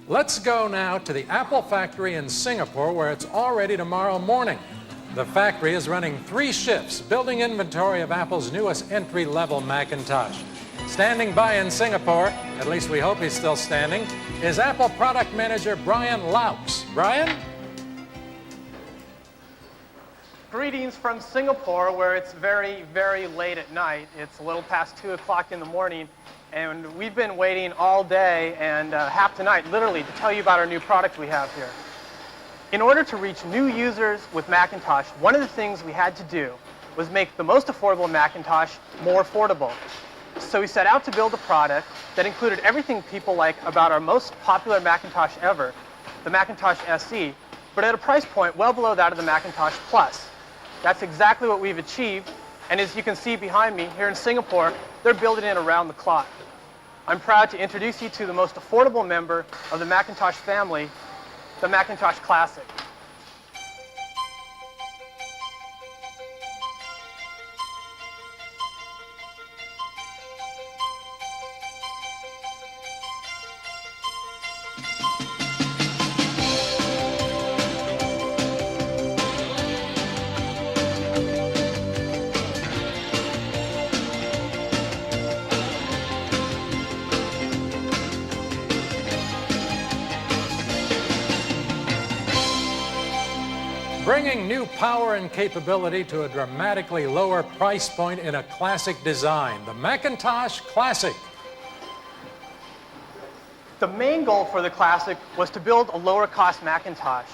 Let's go now to the Apple factory in Singapore, where it's all ready tomorrow morning. The factory is running 3 shifts, building inventory of Apple's newest entry-level Macintosh. Standing by in Singapore, at least we hope he's still standing, is Apple product manager Brian Laux. Brian? Greetings from Singapore, where it's very, very late at night. It's a little past 2 o'clock in the morning, and we've been waiting all day and half the night, literally, to tell you about our new product we have here. In order to reach new users with Macintosh, one of the things we had to do was make the most affordable Macintosh more affordable. So we set out to build a product that included everything people like about our most popular Macintosh ever, the Macintosh SE, but at a price point well below that of the Macintosh Plus. That's exactly what we've achieved, and as you can see behind me here in Singapore, they're building it around the clock. I'm proud to introduce you to the most affordable member of the Macintosh family, the Macintosh Classic. Bringing new power and capability to a dramatically lower price point in a classic design, the Macintosh Classic. The main goal for the Classic was to build a lower-cost Macintosh.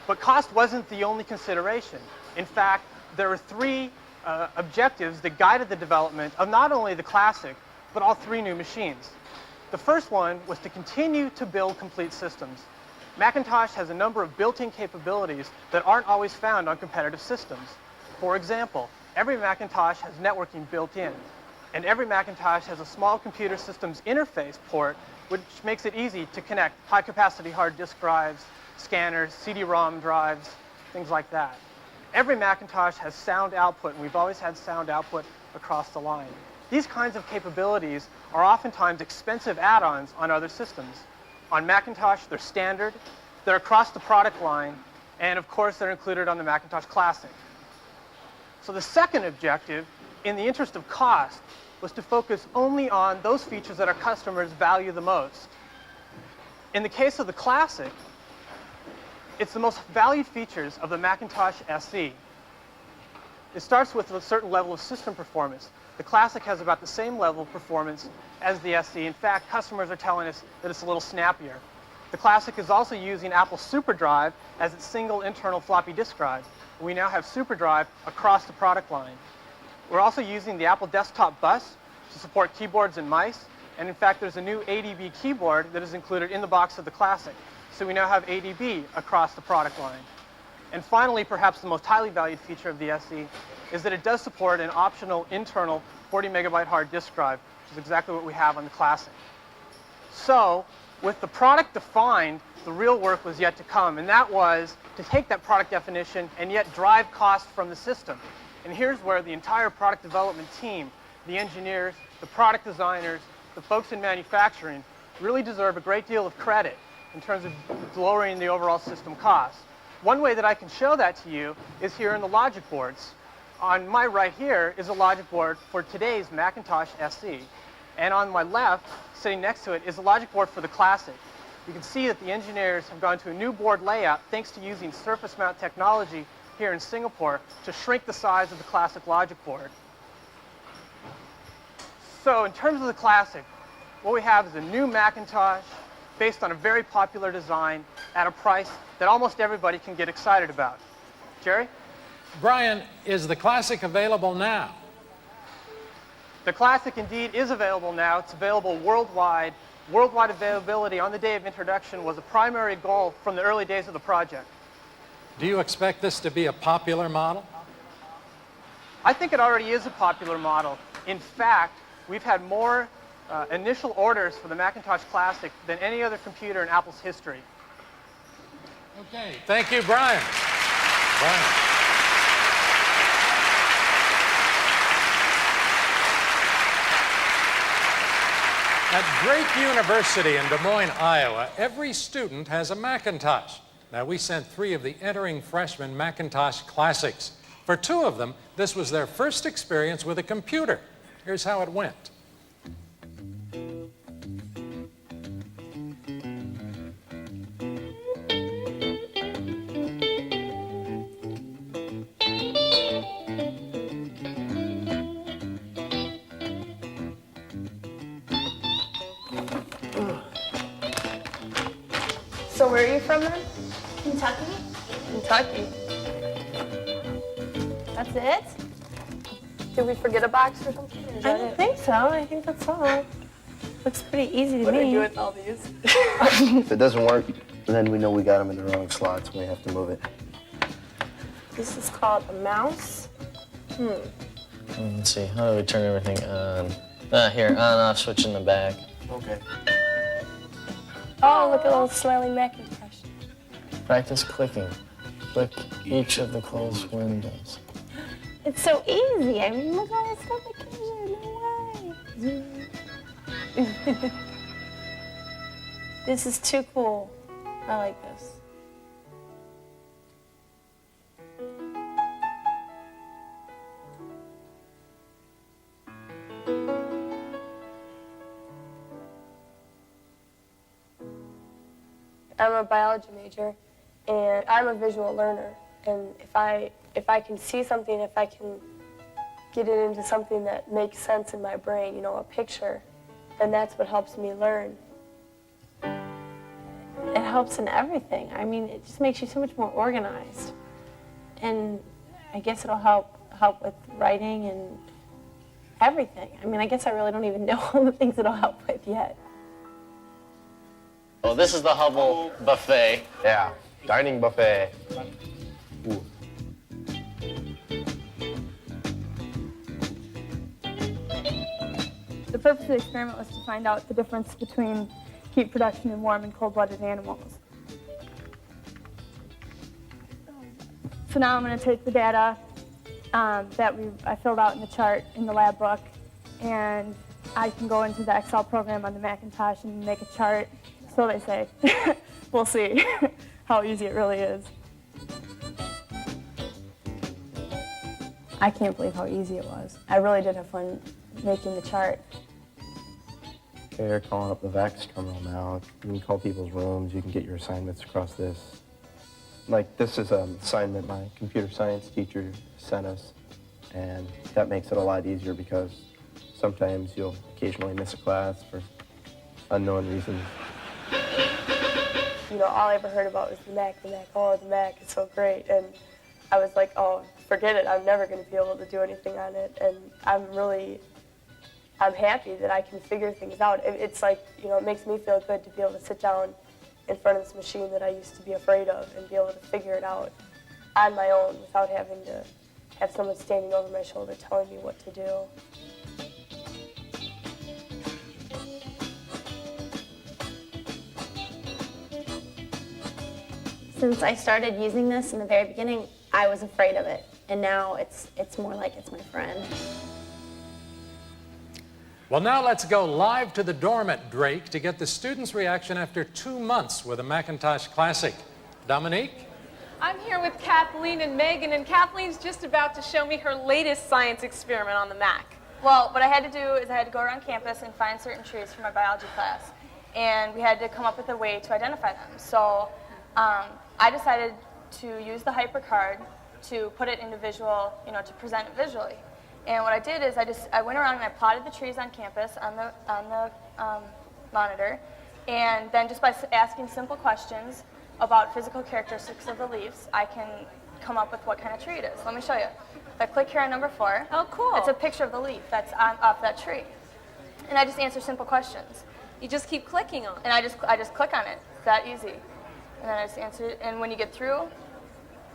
But cost wasn't the only consideration. In fact, there were 3 objectives that guided the development of not only the Classic, but all 3 new machines. The first one was to continue to build complete systems. Macintosh has a number of built-in capabilities that aren't always found on competitive systems. For example, every Macintosh has networking built in, and every Macintosh has a small computer systems interface port, which makes it easy to connect high-capacity hard disk drives, scanners, CD-ROM drives, things like that. Every Macintosh has sound output, and we've always had sound output across the line. These kinds of capabilities are oftentimes expensive add-ons on other systems. On Macintosh, they're standard, they're across the product line, and of course, they're included on the Macintosh Classic. So the second objective, in the interest of cost, was to focus only on those features that our customers value the most. In the case of the Classic, it's the most valued features of the Macintosh SE. It starts with a certain level of system performance. The Classic has about the same level of performance as the SE. In fact, customers are telling us that it's a little snappier. The Classic is also using Apple's SuperDrive as its single internal floppy disk drive. We now have SuperDrive across the product line. We're also using the Apple Desktop Bus to support keyboards and mice. And in fact, there's a new ADB keyboard that is included in the box of the Classic. So we now have ADB across the product line. And finally, perhaps the most highly valued feature of the SE is that it does support an optional internal 40-megabyte hard disk drive, which is exactly what we have on the Classic. So, with the product defined, the real work was yet to come, and that was to take that product definition and yet drive cost from the system. And here's where the entire product development team, the engineers, the product designers, the folks in manufacturing, really deserve a great deal of credit in terms of lowering the overall system cost. One way that I can show that to you is here in the logic boards. On my right here is a logic board for today's Macintosh SE. And on my left, sitting next to it, is a logic board for the Classic. You can see that the engineers have gone to a new board layout thanks to using surface mount technology here in Singapore to shrink the size of the Classic logic board. So in terms of the Classic, what we have is a new Macintosh based on a very popular design at a price that almost everybody can get excited about. Jerry? Brian, is the Classic available now? The Classic indeed is available now. It's available worldwide. Worldwide availability on the day of introduction was a primary goal from the early days of the project. Do you expect this to be a popular model? I think it already is a popular model. In fact, we've had more initial orders for the Macintosh Classic than any other computer in Apple's history. Okay, thank you, Brian. Brian. At Drake University in Des Moines, Iowa, every student has a Macintosh. Now, we sent 3 of the entering freshmen Macintosh Classics. For 2 of them, this was their first experience with a computer. Here's how it went. So where are you from then? Kentucky? Kentucky. That's it? Did we forget a box or something? Or is I that don't it? think so. I think that's all. Looks pretty easy to What do me. we do with all these? If it doesn't work, then we know we got them in the wrong slots. We have to move it. This is called a mouse. Let's see, how do we turn everything on? Here, on, off, switch in the back. Okay. Oh, look at a little smiling Macintosh. Practice clicking. Click each of the closed windows. It's so easy. I mean, look at all that stuff I can do. No way. This is too cool. I like this. I'm a biology major, and I'm a visual learner. And if I can see something, if I can get it into something that makes sense in my brain, you know, a picture, then that's what helps me learn. It helps in everything. I mean, it just makes you so much more organized. And I guess it'll help with writing and everything. I mean, I guess I really don't even know all the things it'll help with yet. Oh, this is the Hubble buffet. Yeah. Dining buffet. Ooh. The purpose of the experiment was to find out the difference between heat production in warm and cold-blooded animals. So now I'm going to take the data that I filled out in the chart in the lab book, and I can go into the Excel program on the Macintosh and make a chart. So they say. We'll see how easy it really is. I can't believe how easy it was. I really did have fun making the chart. Okay, you're calling up the VAX terminal now. You can call people's rooms. You can get your assignments across this. Like, this is an assignment my computer science teacher sent us, and that makes it a lot easier because sometimes you'll occasionally miss a class for unknown reasons. You know, all I ever heard about was the Mac, oh, the Mac, it's so great. And I was like, oh, forget it, I'm never going to be able to do anything on it. And I'm happy that I can figure things out. It's like, you know, it makes me feel good to be able to sit down in front of this machine that I used to be afraid of and be able to figure it out on my own without having to have someone standing over my shoulder telling me what to do. Since I started using this in the very beginning, I was afraid of it. And now it's more like it's my friend. Well, now let's go live to the dorm at Drake to get the students' reaction after 2 months with a Macintosh Classic. Dominique? I'm here with Kathleen and Megan, and Kathleen's just about to show me her latest science experiment on the Mac. Well, what I had to do is I had to go around campus and find certain trees for my biology class. And we had to come up with a way to identify them. So I decided to use the HyperCard to put it into visual, you know, to present it visually. And what I did is I went around and I plotted the trees on campus on the monitor. And then just by asking simple questions about physical characteristics of the leaves, I can come up with what kind of tree it is. Let me show you. If I click here on number 4, oh, cool. It's a picture of the leaf that's off that tree. And I just answer simple questions. You just keep clicking on it. And I just click on it. It's that easy. And then I just answer it. And when you get through,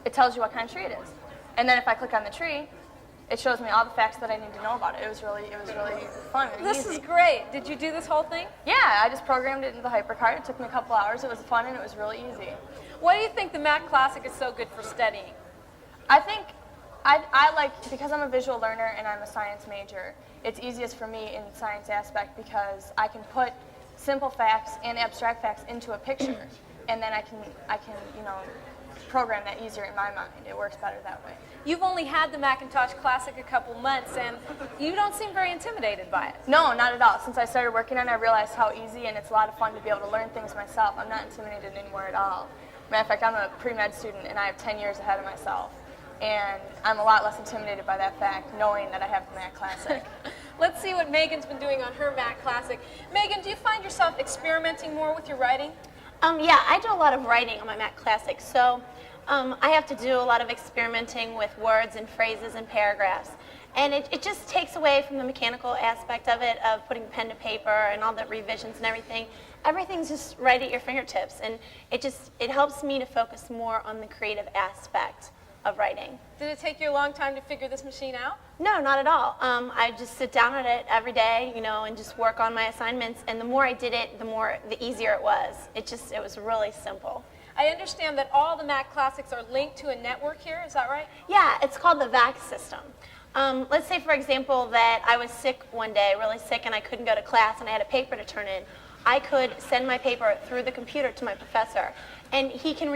it tells you what kind of tree it is. And then if I click on the tree, it shows me all the facts that I need to know about it. It was really fun and This easy. is great. Did you do this whole thing? Yeah, I just programmed it into the HyperCard. It took me a couple hours. It was fun and it was really easy. Why do you think the Mac Classic is so good for studying? I think because I'm a visual learner and I'm a science major, it's easiest for me in the science aspect because I can put simple facts and abstract facts into a picture, and then I can program that easier in my mind. It works better that way. You've only had the Macintosh Classic a couple months, and you don't seem very intimidated by it. No, not at all. Since I started working on it, I realized how easy and it's a lot of fun to be able to learn things myself. I'm not intimidated anymore at all. Matter of fact, I'm a pre-med student, and I have 10 years ahead of myself. And I'm a lot less intimidated by that fact, knowing that I have the Mac Classic. Let's see what Megan's been doing on her Mac Classic. Megan, do you find yourself experimenting more with your writing? Yeah, I do a lot of writing on my Mac Classic, so I have to do a lot of experimenting with words and phrases and paragraphs. And it just takes away from the mechanical aspect of it, of putting pen to paper and all the revisions and everything. Everything's just right at your fingertips, and it helps me to focus more on the creative aspect of writing. Did it take you a long time to figure this machine out? No, not at all. I just sit down at it every day, and just work on my assignments. And the more I did it, the easier it was. It was really simple. I understand that all the Mac Classics are linked to a network here, is that right? Yeah, it's called the VAX system. Let's say, for example, that I was sick one day, really sick, and I couldn't go to class and I had a paper to turn in. I could send my paper through the computer to my professor, and he can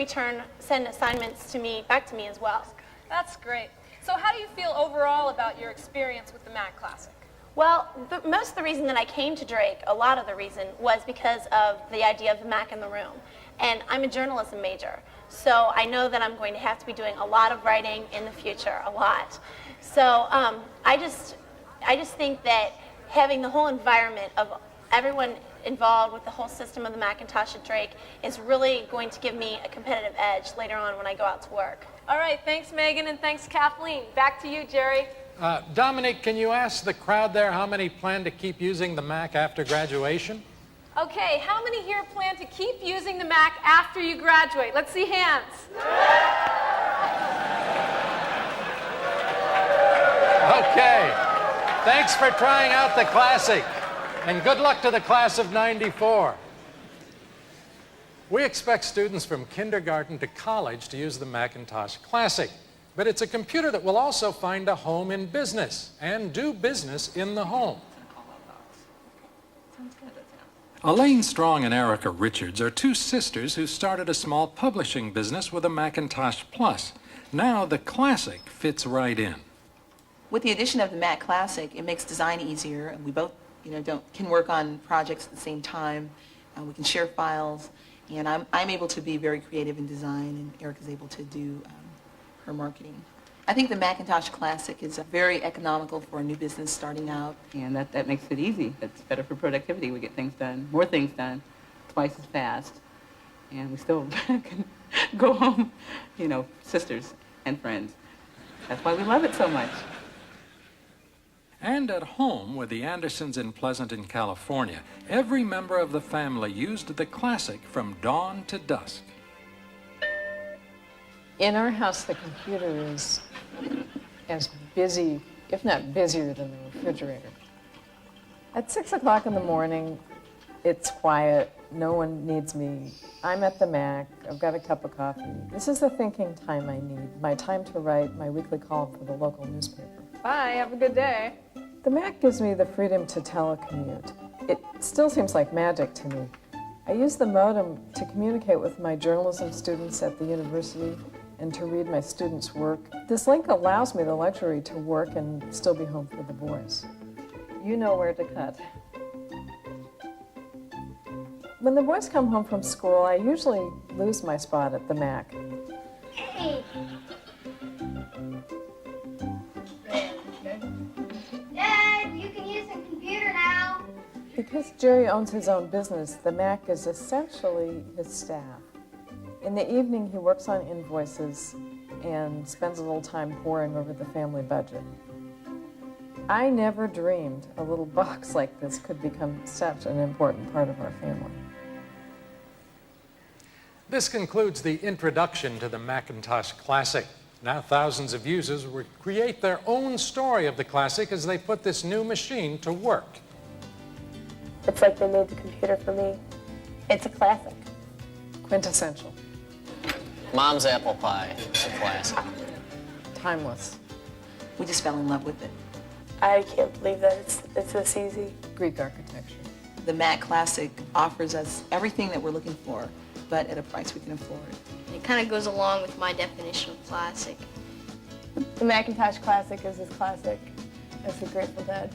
send assignments back to me as well. That's great. So how do you feel overall about your experience with the Mac Classic? Well, most of the reason that I came to Drake, a lot of the reason, was because of the idea of the Mac in the room. And I'm a journalism major, so I know that I'm going to have to be doing a lot of writing in the future, a lot. So I just think that having the whole environment of everyone involved with the whole system of the Macintosh at Drake is really going to give me a competitive edge later on when I go out to work. All right, thanks Megan and thanks Kathleen. Back to you, Jerry. Dominique, can you ask the crowd there how many plan to keep using the Mac after graduation? Okay, how many here plan to keep using the Mac after you graduate? Let's see hands. Okay, thanks for trying out the Classic, and good luck to the class of '94. We expect students from kindergarten to college to use the Macintosh Classic, but it's a computer that will also find a home in business and do business in the home. Elaine Strong and Erica Richards are two sisters who started a small publishing business with a Macintosh Plus. Now the Classic fits right in. With the addition of the Mac Classic, it makes design easier, and we both, can work on projects at the same time. We can share files, and I'm able to be very creative in design, and Erica's able to do her marketing. I think the Macintosh Classic is very economical for a new business starting out. And that makes it easy. That's better for productivity. We get things done, more things done, twice as fast. And we still can go home, sisters and friends. That's why we love it so much. And at home with the Andersons in Pleasanton, California, every member of the family used the Classic from dawn to dusk. In our house, the computer is as busy, if not busier, than the refrigerator. At 6 o'clock in the morning, it's quiet. No one needs me. I'm at the Mac. I've got a cup of coffee. This is the thinking time I need, my time to write my weekly column for the local newspaper. Bye, have a good day. The Mac gives me the freedom to telecommute. It still seems like magic to me. I use the modem to communicate with my journalism students at the university and to read my students' work. This link allows me the luxury to work and still be home for the boys. You know where to cut. When the boys come home from school, I usually lose my spot at the Mac. Hey. Dad, you can use the computer now. Because Jerry owns his own business, the Mac is essentially his staff. In the evening, he works on invoices and spends a little time poring over the family budget. I never dreamed a little box like this could become such an important part of our family. This concludes the introduction to the Macintosh Classic. Now thousands of users will create their own story of the Classic as they put this new machine to work. It's like they made the computer for me. It's a classic. Quintessential. Mom's apple pie, it's a classic. Timeless. we just fell in love with it. I can't believe that it's this easy. Greek architecture. The Mac Classic offers us everything that we're looking for, but at a price we can afford. It kind of goes along with my definition of classic. The Macintosh Classic is as classic as the Grateful Dead.